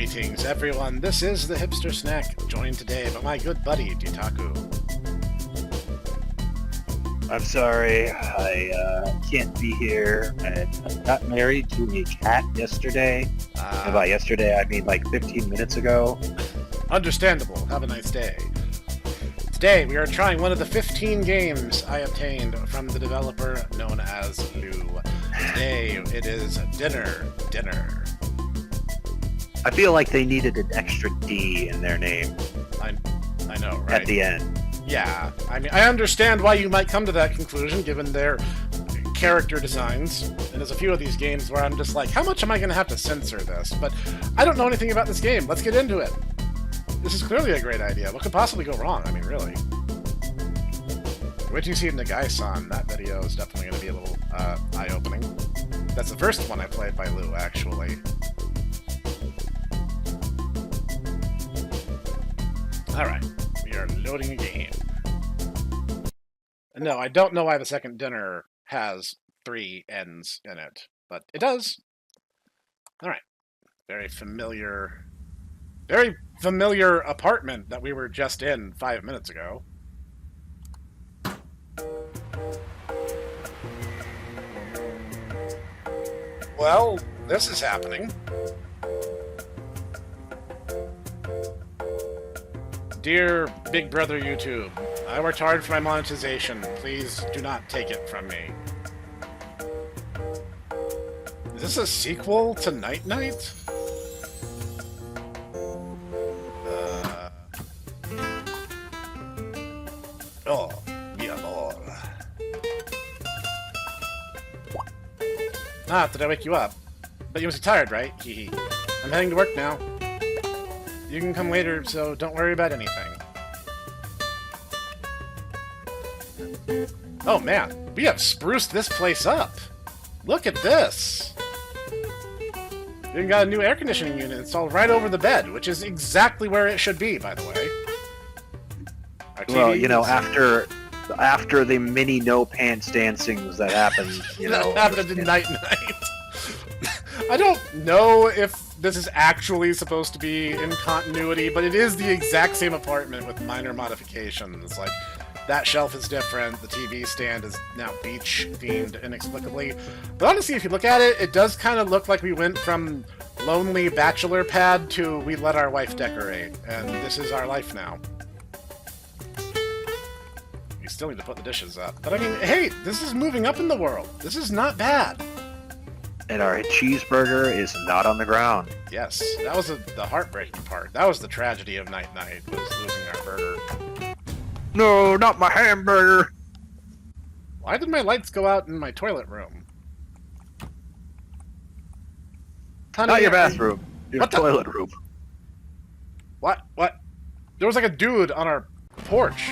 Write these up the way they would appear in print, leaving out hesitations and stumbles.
Greetings, everyone. This is the Hipster Snek, joined today by my good buddy, Ditaku. I'm sorry, I can't be here. I got married to a cat yesterday. And by yesterday, I mean like 15 minutes ago. Understandable. Have a nice day. Today, we are trying one of the 15 games I obtained from the developer known as Lu. Today, it is Dinner. I feel like they needed an extra D in their name. I know, right? At the end. Yeah, I mean, I understand why you might come to that conclusion, given their character designs. And there's a few of these games where I'm just like, how much am I going to have to censor this? But I don't know anything about this game. Let's get into it. This is clearly a great idea. What could possibly go wrong? I mean, really. Wait till you see Nagai-san. That video is definitely going to be a little eye-opening. That's the first one I played by Lu, actually. Alright, we are loading a game. No, I don't know why the second dinner has 3 N's in it, but it does. Alright. Very familiar apartment that we were just in 5 minutes ago. Well, this is happening. Dear Big Brother YouTube, I worked hard for my monetization. Please do not take it from me. Is this a sequel to Night Night? Oh, mi amor. Ah, did I wake you up? But you must be tired, right? Hee hee. I'm heading to work now. You can come later, so don't worry about anything. Oh man, we have spruced this place up. Look at this. We even got a new air conditioning unit installed right over the bed, which is exactly where it should be, by the way. Well, you know, after the mini no pants dancings that happened, you know, that happened in Night Night. I don't know if this is actually supposed to be in continuity, but it is the exact same apartment with minor modifications. Like, that shelf is different, the TV stand is now beach-themed inexplicably. But honestly, if you look at it, it does kind of look like we went from lonely bachelor pad to we let our wife decorate, and this is our life now. We still need to put the dishes up. But I mean, hey, this is moving up in the world. This is not bad. And our cheeseburger is not on the ground. Yes, that was the heartbreaking part. That was the tragedy of Night Night, was losing our burger. No, not my hamburger! Why did my lights go out in my toilet room? Honey, Not your bathroom. Your What the- toilet room. What? There was like a dude on our porch.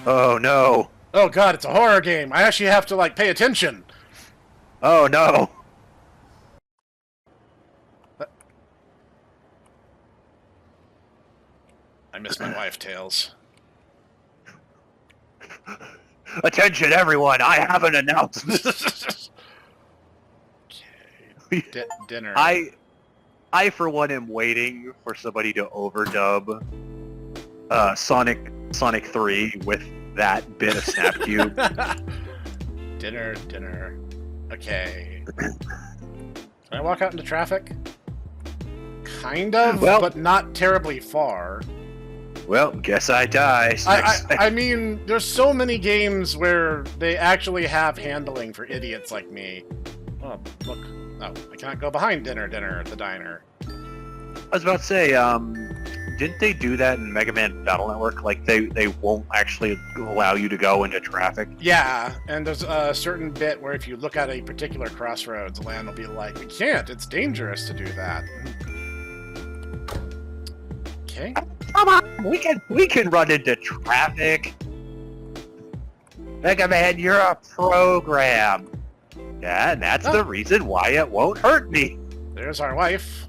Oh no. Oh god, it's a horror game. I actually have to, like, pay attention. Oh no. I miss my wife, Tails. Attention everyone, I have an announcement. Okay. Dinner. I for one am waiting for somebody to overdub Sonic 3 with that bit of Snapcube. Dinner. Okay. Can I walk out into traffic? Kind of, Well, but not terribly far. Well, guess I die. I mean, there's so many games where they actually have handling for idiots like me. Oh, look. Oh, I cannot go behind the diner. I was about to say, didn't they do that in Mega Man Battle Network? Like, they won't actually allow you to go into traffic? Yeah, and there's a certain bit where if you look at a particular crossroads, land will be like, we can't, it's dangerous to do that. Okay. Come on, we can run into traffic. Mega Man, you're a program. Yeah, and that's the reason why it won't hurt me. There's our wife.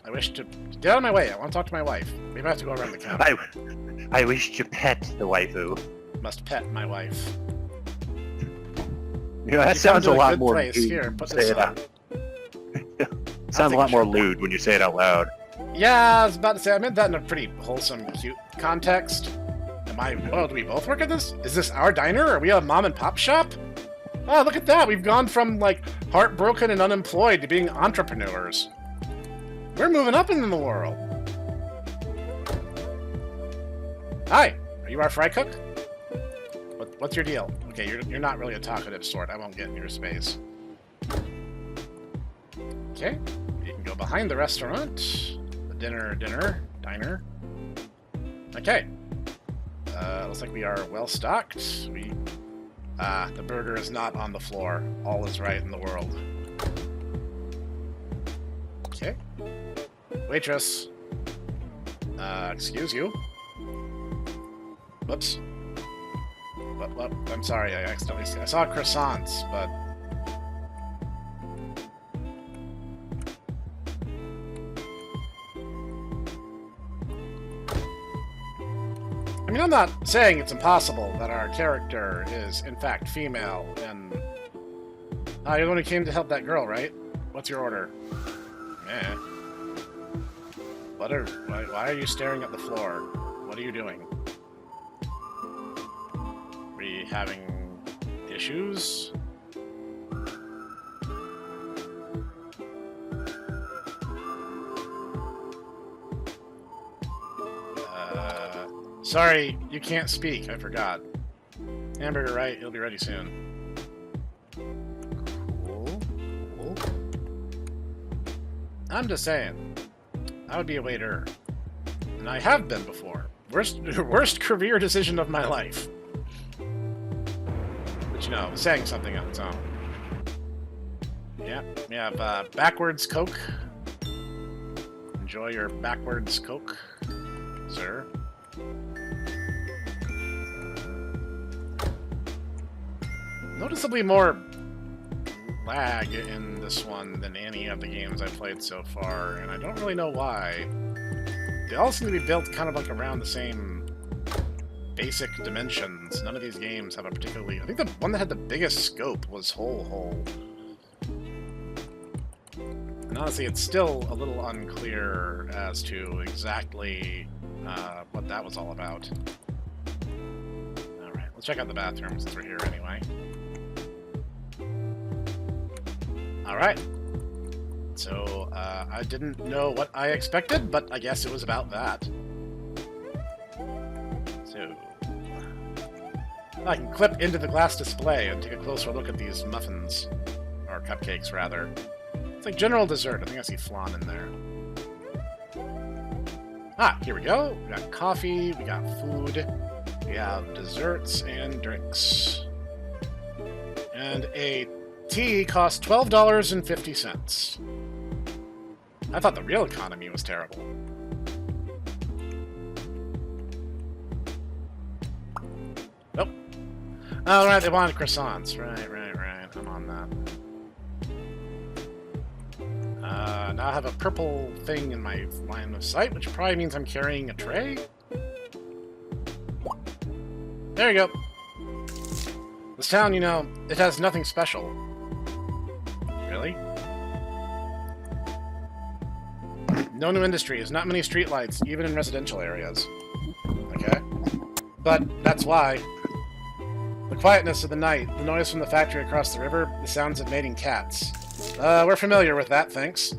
I wish to... Get out of my way, I want to talk to my wife. We might have to go around the counter. I wish to pet the waifu. Must pet my wife. You know, that sounds a lot more place. mean Here, than put say this it on. out. Sounds a lot more lewd when you say it out loud. Yeah, I was about to say, I meant that in a pretty wholesome, cute context. Oh, do we both work at this? Is this our diner? Are we a mom and pop shop? Oh, look at that! We've gone from, like, heartbroken and unemployed to being entrepreneurs. We're moving up in the world. Hi! Are you our fry cook? What's your deal? Okay, you're not really a talkative sort. I won't get in your space. Okay, you can go behind the restaurant. The diner. Okay. Looks like we are well stocked. The burger is not on the floor. All is right in the world. Okay. Waitress. Excuse you. Whoops. What? I'm sorry, I saw croissants, but... I mean, I'm not saying it's impossible that our character is, in fact, female, and... you're the one who came to help that girl, right? What's your order? Eh. Why are you staring at the floor? What are you doing? Are we having issues? Sorry, you can't speak. I forgot. Hamburger, right? He'll be ready soon. Cool. I'm just saying. I would be a waiter. And I have been before. Worst career decision of my life. But you know, saying something on its own. Yeah, we have backwards Coke. Enjoy your backwards Coke, sir. Noticeably more lag in this one than any of the games I've played so far, and I don't really know why. They all seem to be built kind of like around the same basic dimensions. None of these games have a particularly... I think the one that had the biggest scope was Hole. And honestly, it's still a little unclear as to exactly what that was all about. Alright, let's check out the bathroom since we're here anyway. Alright. So, I didn't know what I expected, but I guess it was about that. So... I can clip into the glass display and take a closer look at these muffins. Or cupcakes, rather. It's like general dessert. I think I see flan in there. Ah, here we go. We got coffee, we got food, we have desserts and drinks. And a tea costs $12.50. I thought the real economy was terrible. Nope. Oh, right, they wanted croissants. Right. I'm on that. Now I have a purple thing in my line of sight, which probably means I'm carrying a tray. There you go. This town, you know, it has nothing special. Really? No new industries, not many streetlights, even in residential areas. Okay. But that's why. The quietness of the night, the noise from the factory across the river, the sounds of mating cats. We're familiar with that, thanks.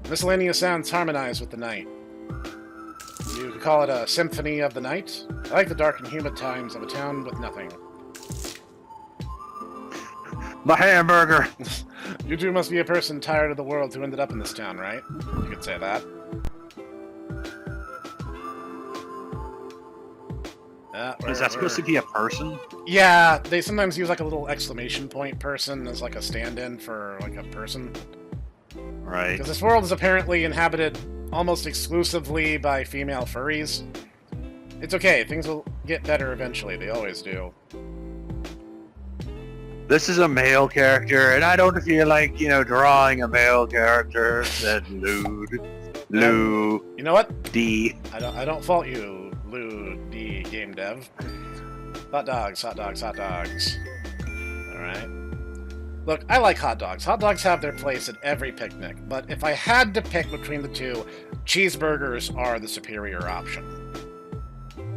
Miscellaneous sounds harmonize with the night. You could call it a symphony of the night. I like the dark and humid times of a town with nothing. My hamburger! You two must be a person tired of the world who ended up in this town, right? You could say that. Is that supposed to be a person? Yeah, they sometimes use like a little exclamation point person as like a stand-in for like a person. Right. Because this world is apparently inhabited almost exclusively by female furries. It's okay, things will get better eventually, they always do. This is a male character, and I don't feel like, you know, drawing a male character that lewd. You know what? D. I don't fault you, Lou D game dev. Hot dogs. Alright. Look, I like hot dogs. Hot dogs have their place at every picnic, but if I had to pick between the two, cheeseburgers are the superior option.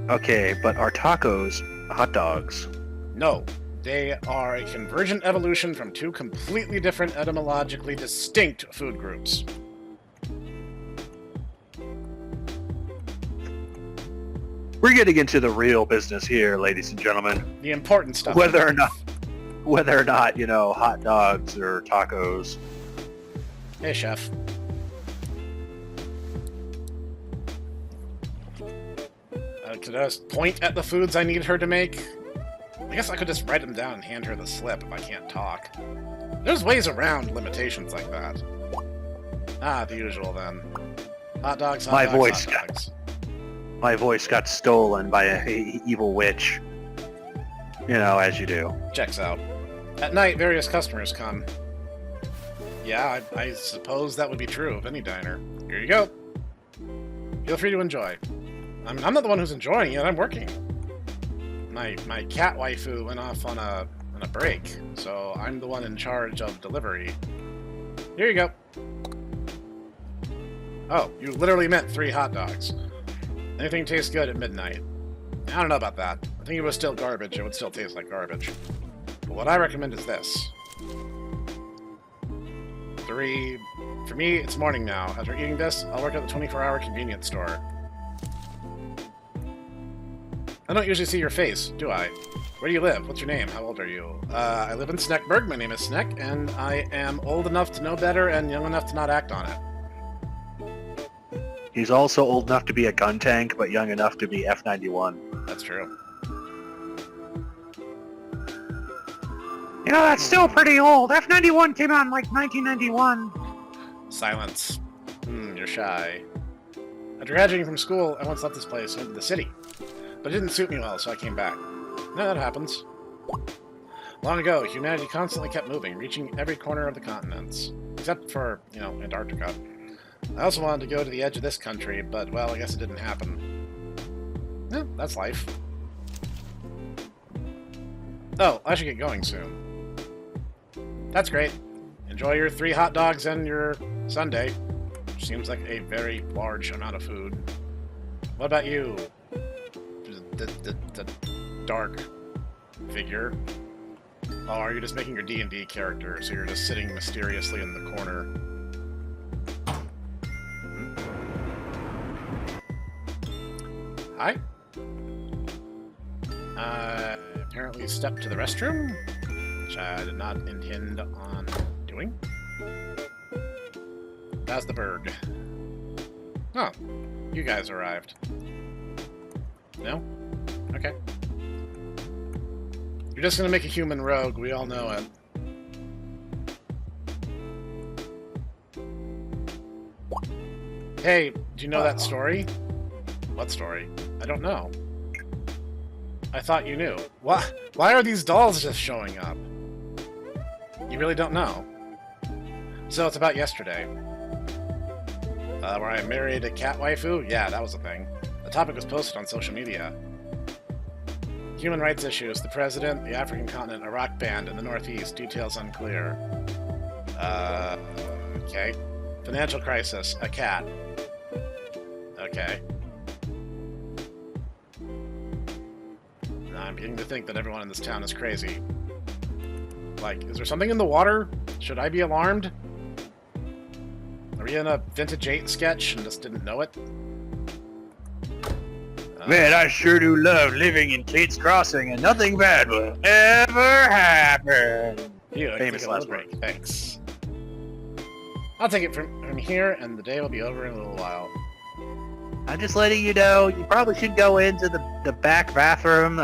Okay, but are tacos hot dogs? No, they are a convergent evolution from two completely different, etymologically distinct food groups. We're getting into the real business here, ladies and gentlemen. The important stuff. Whether or not, you know, hot dogs or tacos. Hey, chef. Could I just point at the foods I need her to make? I guess I could just write them down and hand her the slip if I can't talk. There's ways around limitations like that. Ah, the usual then. Hot dogs, hot dogs, hot dogs. My voice got stolen by a evil witch. You know, as you do. Checks out. At night, various customers come. Yeah, I suppose that would be true of any diner. Here you go. Feel free to enjoy. I'm not the one who's enjoying it, I'm working. My cat waifu went off on a break, so I'm the one in charge of delivery. Here you go. Oh, you literally meant 3 hot dogs. Anything tastes good at midnight. I don't know about that. I think if it was still garbage, it would still taste like garbage. But what I recommend is this. 3... For me, it's morning now. After eating this, I'll work at the 24-hour convenience store. I don't usually see your face, do I? Where do you live? What's your name? How old are you? I live in Snekburg. My name is Snek, and I am old enough to know better and young enough to not act on it. He's also old enough to be a gun tank, but young enough to be F-91. That's true. You know, that's still pretty old. F-91 came out in, like, 1991. Silence. You're shy. After graduating from school, I once left this place and went to the city. But it didn't suit me well, so I came back. No, that happens. Long ago, humanity constantly kept moving, reaching every corner of the continents. Except for, you know, Antarctica. I also wanted to go to the edge of this country, but, well, I guess it didn't happen. Yeah, that's life. Oh, I should get going soon. That's great. Enjoy your 3 hot dogs and your sundae. Which seems like a very large amount of food. What about you? The dark figure. Oh, are you just making your D&D character, so you're just sitting mysteriously in the corner? Hi? Apparently stepped to the restroom, which I did not intend on doing. That's the bird. Oh, you guys arrived. No? Okay. You're just gonna make a human rogue, we all know it. Hey, do you know that story? What story? I don't know. I thought you knew. Why are these dolls just showing up? You really don't know? So it's about yesterday. Where I married a cat waifu? Yeah, that was a thing. The topic was posted on social media. Human rights issues, the president, the African continent, a rock band in the Northeast, details unclear. Okay. Financial crisis, a cat. Okay. I'm beginning to think that everyone in this town is crazy. Like, is there something in the water? Should I be alarmed? Are we in a Vintage 8 sketch and just didn't know it? Man, I sure do love living in Kate's Crossing, and nothing bad will ever happen. Famous last break. Thanks. I'll take it from here, and the day will be over in a little while. I'm just letting you know, you probably should go into the back bathroom.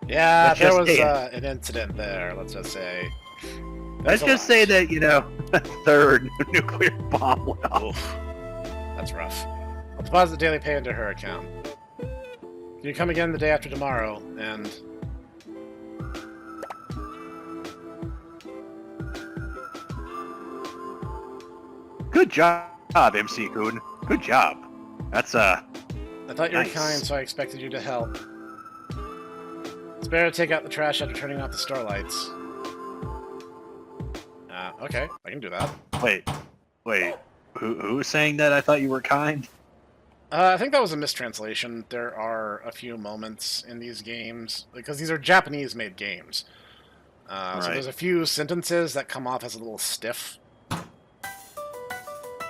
Yeah, there was an incident there, let's just say. Let's just say that, you know, a 3rd nuclear bomb went off. Oof. That's rough. I'll deposit daily pay into her account. You come again the day after tomorrow, and... Good job, MC-kun. Good job. That's, I thought you were nice. kind, so I expected you to help. It's better to take out the trash after turning off the store lights. Okay, I can do that. Wait. Who was saying that? I thought you were kind. I think that was a mistranslation. There are a few moments in these games, because these are Japanese-made games. Right. So there's a few sentences that come off as a little stiff.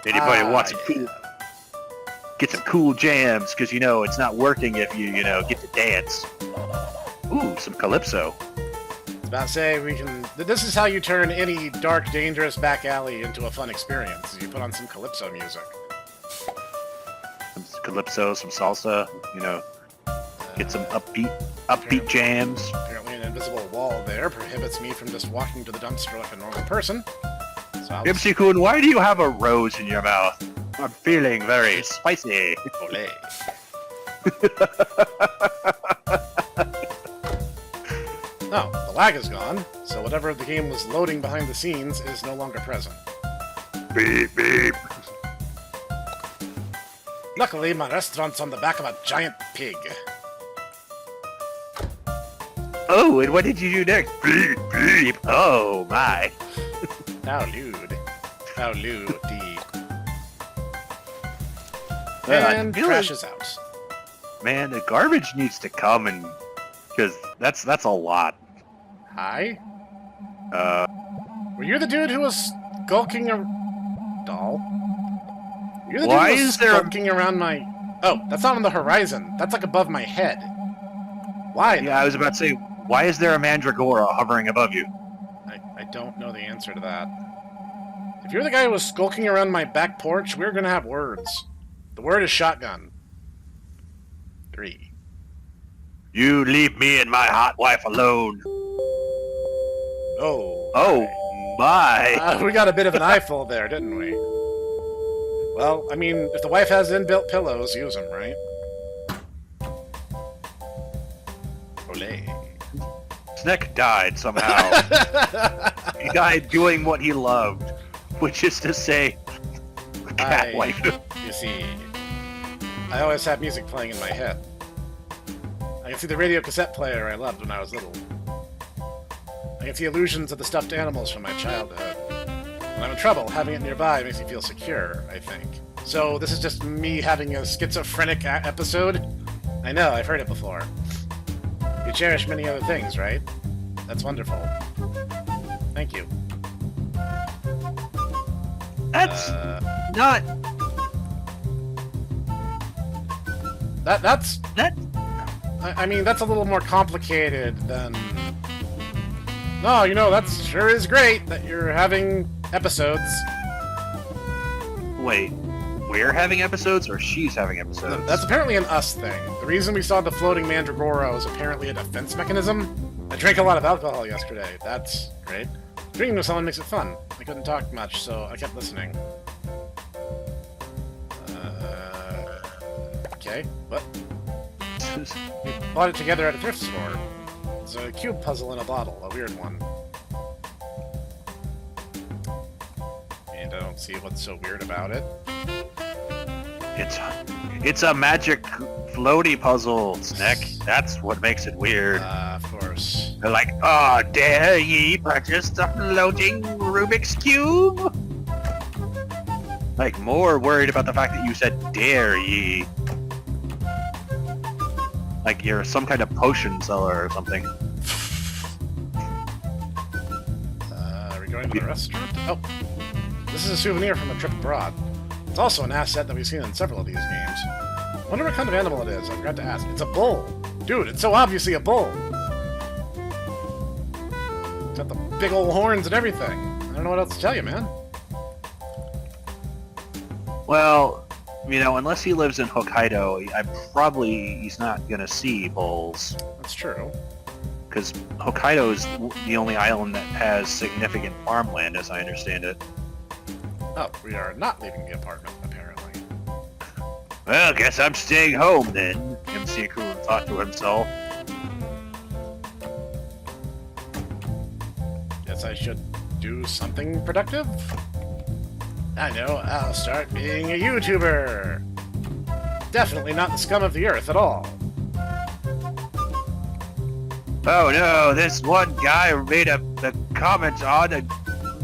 Anybody wants to get some cool jams, because, you know, it's not working if you get to dance. Ooh, some calypso. I was about to say, this is how you turn any dark, dangerous back alley into a fun experience. You put on some calypso music. Some calypso, some salsa, get some upbeat jams. Apparently an invisible wall there prohibits me from just walking to the dumpster like a normal person. So Hipster-kun, why do you have a rose in your mouth? I'm feeling very spicy. Olé. No, the lag is gone, so whatever the game was loading behind the scenes is no longer present. Beep, beep. Luckily, my restaurant's on the back of a giant pig. Oh, and what did you do next? Beep, beep. Oh, my. How lewd. How lewd. And crashes out. Man, the garbage needs to come and... Because that's a lot. Hi? Were you the dude who was skulking Doll? You're the dude who was skulking around my... Oh, that's not on the horizon. That's like above my head. Why? Yeah, I was about to say, why is there a mandragora hovering above you? I don't know the answer to that. If you're the guy who was skulking around my back porch, we're gonna have words. The word is shotgun. 3. You leave me and my hot wife alone. Oh. Oh, my. We got a bit of an eyeful there, didn't we? Well, I mean, if the wife has inbuilt pillows, use them, right? Olé. Snek died somehow. He died doing what he loved, which is to say, cat wife. You see, I always have music playing in my head. I can see the radio cassette player I loved when I was little. I can see illusions of the stuffed animals from my childhood. When I'm in trouble, having it nearby makes me feel secure, I think. So this is just me having a schizophrenic episode? I know, I've heard it before. You cherish many other things, right? That's wonderful. Thank you. That's not... That's... I mean, that's a little more complicated than... No, that sure is great that you're having episodes. Wait, we're having episodes or she's having episodes? That's apparently an us thing. The reason we saw the floating mandragora was apparently a defense mechanism. I drank a lot of alcohol yesterday. That's great. Drinking with someone makes it fun. I couldn't talk much, so I kept listening. Okay, what? We bought it together at a thrift store. It's a cube puzzle in a bottle, a weird one. And I don't see what's so weird about it. It's a magic floaty puzzle, Snek. That's what makes it weird. Of course. They're like, oh, dare ye purchase the floating Rubik's Cube? Like, more worried about the fact that you said dare ye. Like you're some kind of potion seller or something. Are we going to the restaurant? Oh, this is a souvenir from a trip abroad. It's also an asset that we've seen in several of these games. Wonder what kind of animal it is. I forgot to ask. It's a bull. Dude, it's so obviously a bull. It's got the big old horns and everything. I don't know what else to tell you, man. Well, unless he lives in Hokkaido, he's not gonna see bulls. That's true. Because Hokkaido is the only island that has significant farmland, as I understand it. Oh, we are not leaving the apartment, apparently. Well, guess I'm staying home then, MC-kun thought to himself. Guess I should do something productive? I know, I'll start being a YouTuber! Definitely not the scum of the earth at all. Oh no, this one guy made a comment on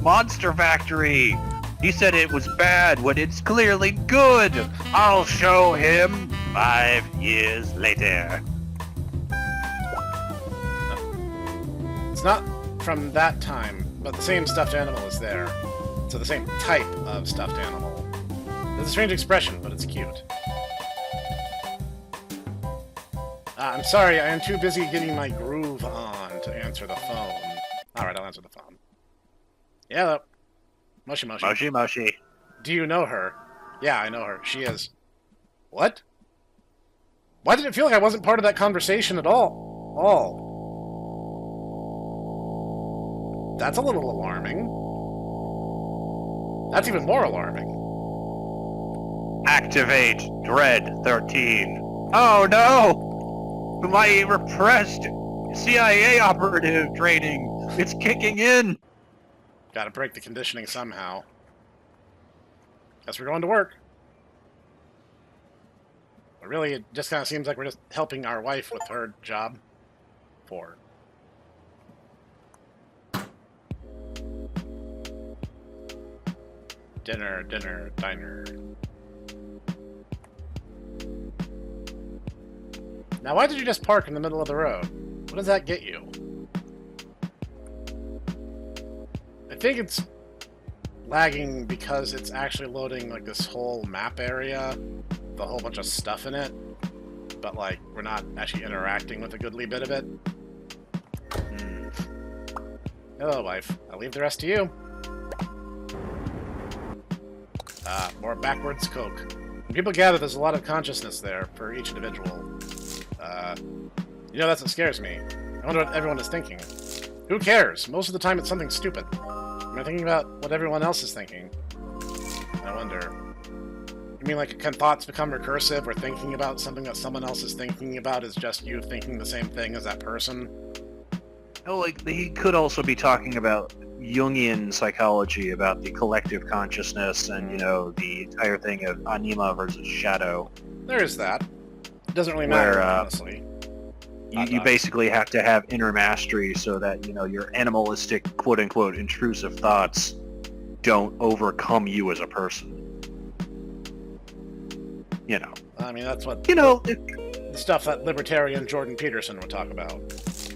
Monster Factory. He said it was bad when it's clearly good. I'll show him 5 years later. It's not from that time, but the same stuffed animal is there. So the same type of stuffed animal. It's a strange expression, but it's cute. I'm sorry, I am too busy getting my groove on to answer the phone. Alright, I'll answer the phone. Yeah, hello. Moshi Moshi. Moshi Moshi. Do you know her? Yeah, I know her. She is. What? Why did it feel like I wasn't part of that conversation at all? That's a little alarming. That's even more alarming. Activate Dread 13. Oh no! My repressed CIA operative training. It's kicking in. Gotta break the conditioning somehow. Guess we're going to work. But really, it just kind of seems like we're just helping our wife with her job. Dinner, diner. Now, why did you just park in the middle of the road? What does that get you? I think it's lagging because it's actually loading like this whole map area with a whole bunch of stuff in it, but like we're not actually interacting with a goodly bit of it. Hello, wife. I'll leave the rest to you. More backwards coke. When people gather, there's a lot of consciousness there for each individual. You know, that's what scares me. I wonder what everyone is thinking. Who cares? Most of the time it's something stupid. I'm thinking about what everyone else is thinking. I wonder. You mean like can thoughts become recursive, or thinking about something that someone else is thinking about is just you thinking the same thing as that person? Oh, like he could also be talking about Jungian psychology, about the collective consciousness and, you know, the entire thing of anima versus shadow. There is that. It doesn't really matter, honestly. You basically have to have inner mastery so that, you know, your animalistic, quote-unquote, intrusive thoughts don't overcome you as a person. You know. I mean, that's what... You know... the stuff that libertarian Jordan Peterson would talk about.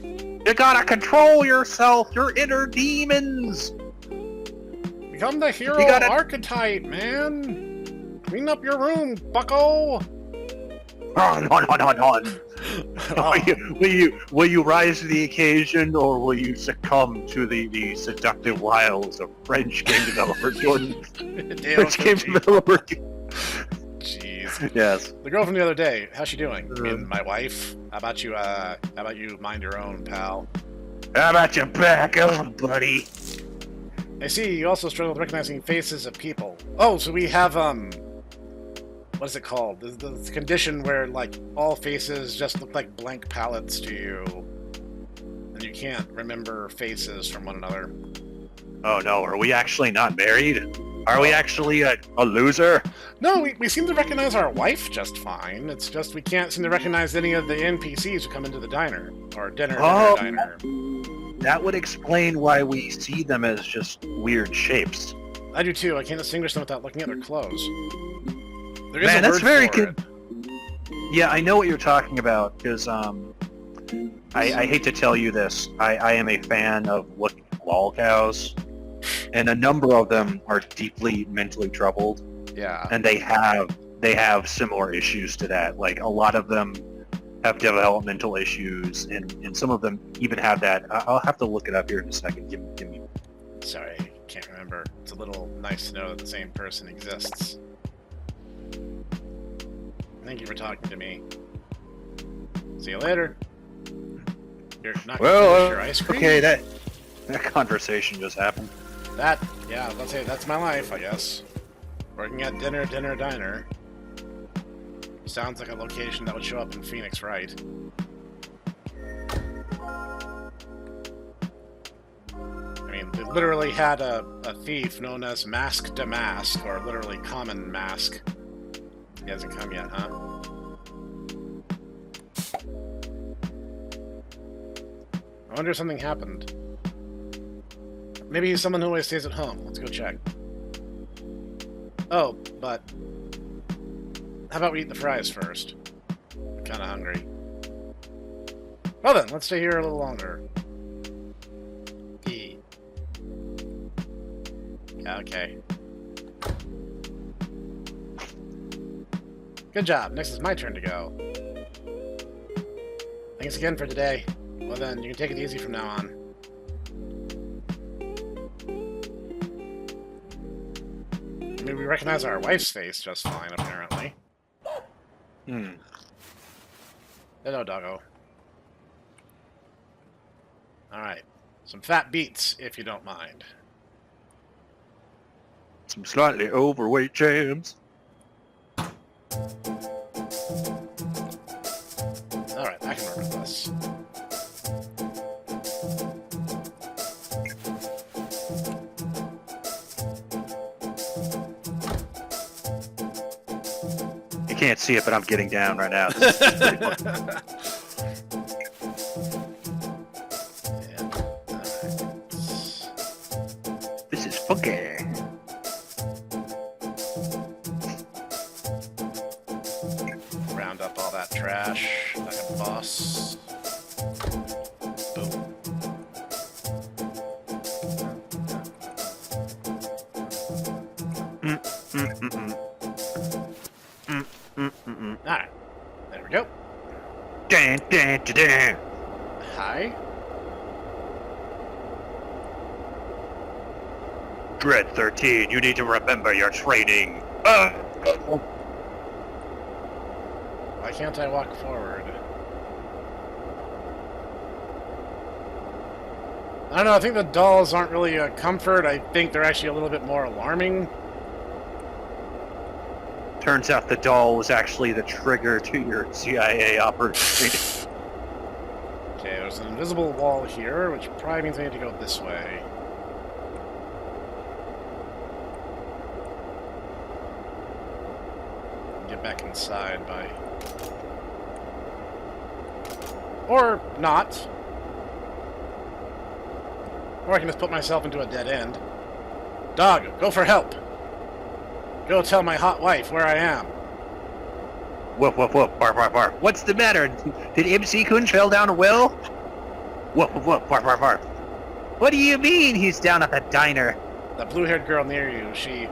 You gotta control yourself, your inner demons! Become the hero archetype, man! Clean up your room, bucko! On. Will you rise to the occasion, or will you succumb to the seductive wiles of French game developer Jordan? French game developer. Jeez. Yes. The girl from the other day, how's she doing? I mean, my wife. How about you mind your own, pal? How about you back up, buddy? I see. You also struggle with recognizing faces of people. Oh, so we have what is it called? The condition where, like, all faces just look like blank palettes to you. And you can't remember faces from one another. Oh no, are we actually not married? Are we actually a loser? No, we seem to recognize our wife just fine. It's just we can't seem to recognize any of the NPCs who come into the diner. Or dinner. That would explain why we see them as just weird shapes. I do too. I can't distinguish them without looking at their clothes. There is Man, a that's word very for good. Yeah, I know what you're talking about, because I hate to tell you this. I am a fan of looking at lol cows, and a number of them are deeply mentally troubled. Yeah. And they have similar issues to that. Like, a lot of them have developmental issues, and some of them even have that. I'll have to look it up here in a second. Give me. Sorry, I can't remember. It's a little nice to know that the same person exists. Thank you for talking to me. See you later. You're not gonna finish your ice cream? Okay, that conversation just happened. Yeah, let's say that's my life, I guess. Working at Diner. Sounds like a location that would show up in Phoenix, right? I mean, they literally had a thief known as Mask Damask, or literally Common Mask. He hasn't come yet, huh? I wonder if something happened. Maybe he's someone who always stays at home. Let's go check. Oh, but... how about we eat the fries first? I'm kinda hungry. Well then, let's stay here a little longer. Eat. Yeah, okay. Good job. Next is my turn to go. Thanks again for today. Well then, you can take it easy from now on. I mean, we recognize our wife's face just fine, apparently. Hello, doggo. Alright. Some fat beets, if you don't mind. Some slightly overweight jams. Alright, I can work with this. You can't see it, but I'm getting down right now. This is pretty fun. This is funky. Round up all that trash like a boss. Boom. Alright. There we go. Dan, dan, dan, dan. Hi. Dread 13, you need to remember your training. Why can't I walk forward? I don't know, I think the dolls aren't really a comfort. I think they're actually a little bit more alarming. Turns out the doll was actually the trigger to your CIA operation. Okay, there's an invisible wall here, which probably means I need to go this way. Get back inside by... or not. Or I can just put myself into a dead end. Dog, go for help! Go tell my hot wife where I am. Woof, woof, woof, bark, bark, bark. What's the matter? Did MC-kun fell down a well? Woof, woof, woof, bark, bark, bark. What do you mean he's down at the diner? That blue-haired girl near you, she...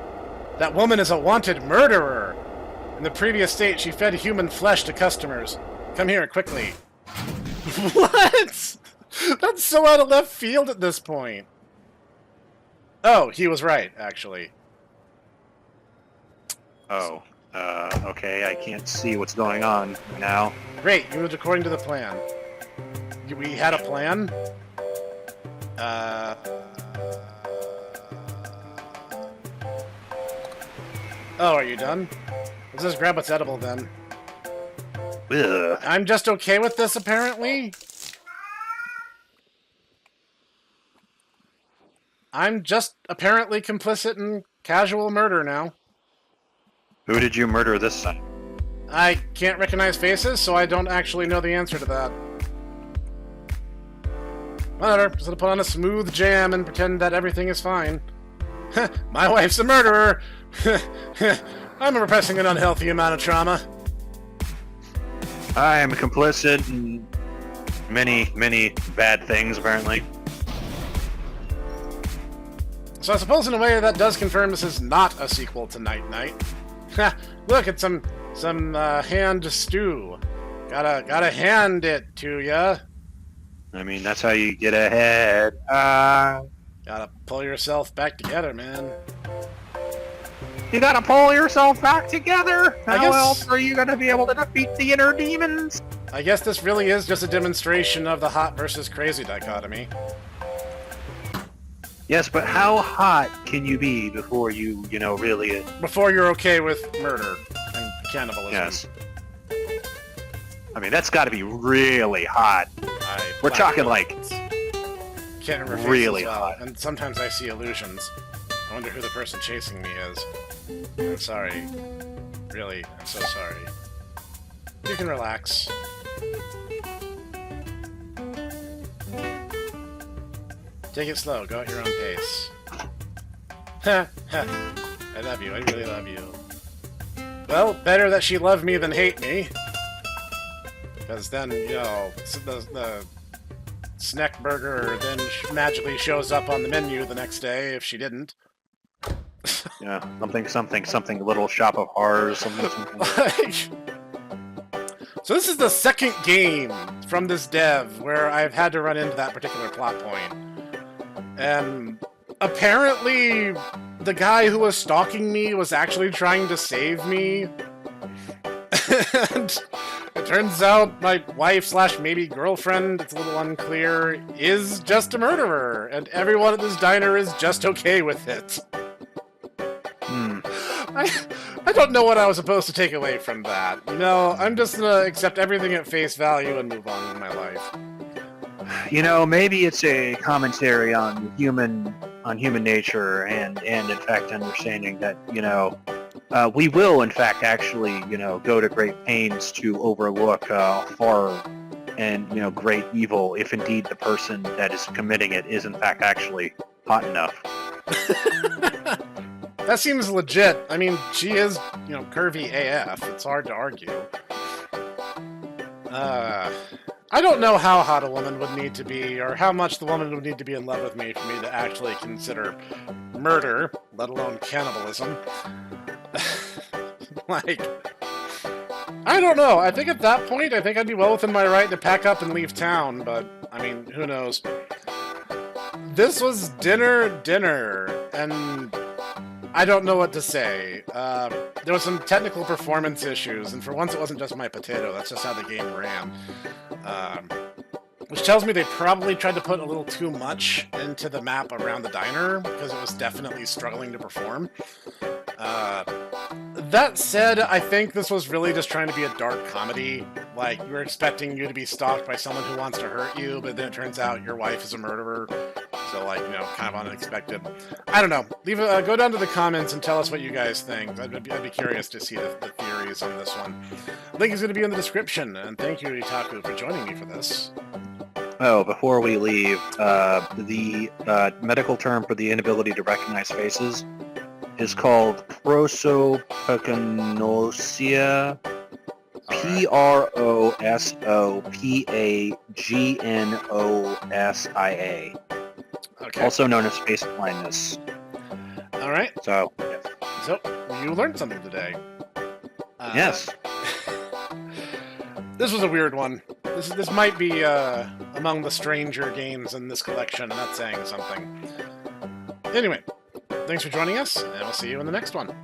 that woman is a wanted murderer! In the previous state, she fed human flesh to customers. Come here, quickly. What? That's so out of left field at this point. Oh, he was right, actually. Oh, okay, I can't see what's going on now. Great, you moved according to the plan. We had a plan? Oh, are you done? Let's just grab what's edible then. Ugh. I'm just okay with this, apparently? I'm just apparently complicit in casual murder now. Who did you murder this time? I can't recognize faces, so I don't actually know the answer to that. Whatever, just gonna put on a smooth jam and pretend that everything is fine. My wife's a murderer! I'm repressing an unhealthy amount of trauma. I am complicit in many, many bad things, apparently. So I suppose in a way that does confirm this is not a sequel to Night Night. Look, it's some hand stew. Gotta hand it to ya. I mean, that's how you get ahead. Gotta pull yourself back together, man. You gotta pull yourself back together! I How guess- else are you gonna be able to defeat the inner demons? I guess this really is just a demonstration of the hot versus crazy dichotomy. Yes, but how hot can you be before you really... Before you're okay with murder and cannibalism. Yes. I mean, that's gotta be really hot. We're I talking like... can't remember faces really well, hot. and sometimes I see illusions. I wonder who the person chasing me is. I'm sorry. Really, I'm so sorry. You can relax. Take it slow. Go at your own pace. Ha, ha. I love you. I really love you. Well, better that she loved me than hate me. Because then, you know, the Snek burger then magically shows up on the menu the next day if she didn't. Yeah, something, little shop of horrors, something. So this is the second game from this dev where I've had to run into that particular plot point. And apparently the guy who was stalking me was actually trying to save me. And it turns out my wife slash maybe girlfriend, it's a little unclear, is just a murderer. And everyone at this diner is just okay with it. I don't know what I was supposed to take away from that. You know, I'm just gonna accept everything at face value and move on with my life. You know, maybe it's a commentary on human nature and in fact understanding that, you know, we will in fact actually, you know, go to great pains to overlook horror and, you know, great evil if indeed the person that is committing it is in fact actually hot enough. That seems legit. I mean, she is, you know, curvy AF. It's hard to argue. I don't know how hot a woman would need to be, or how much the woman would need to be in love with me for me to actually consider murder, let alone cannibalism. Like, I don't know. I think at that point, I think I'd be well within my right to pack up and leave town, but, I mean, who knows. This was dinner, and I don't know what to say. There was some technical performance issues, and for once it wasn't just my potato, that's just how the game ran. Which tells me they probably tried to put a little too much into the map around the diner, because it was definitely struggling to perform. That said, I think this was really just trying to be a dark comedy. Like, you're expecting you to be stalked by someone who wants to hurt you, but then it turns out your wife is a murderer. So, like, you know, kind of unexpected. I don't know. Go down to the comments and tell us what you guys think. I'd be curious to see the theories on this one. Link is going to be in the description, and thank you, Itaku, for joining me for this. Oh, before we leave, the medical term for the inability to recognize faces is called prosopagnosia. Prosopagnosia. Okay. Also known as face blindness. All right. So, yes. So, you learned something today. Yes. This was a weird one. This might be among the stranger games in this collection, and that's saying something. Anyway, thanks for joining us, and we'll see you in the next one.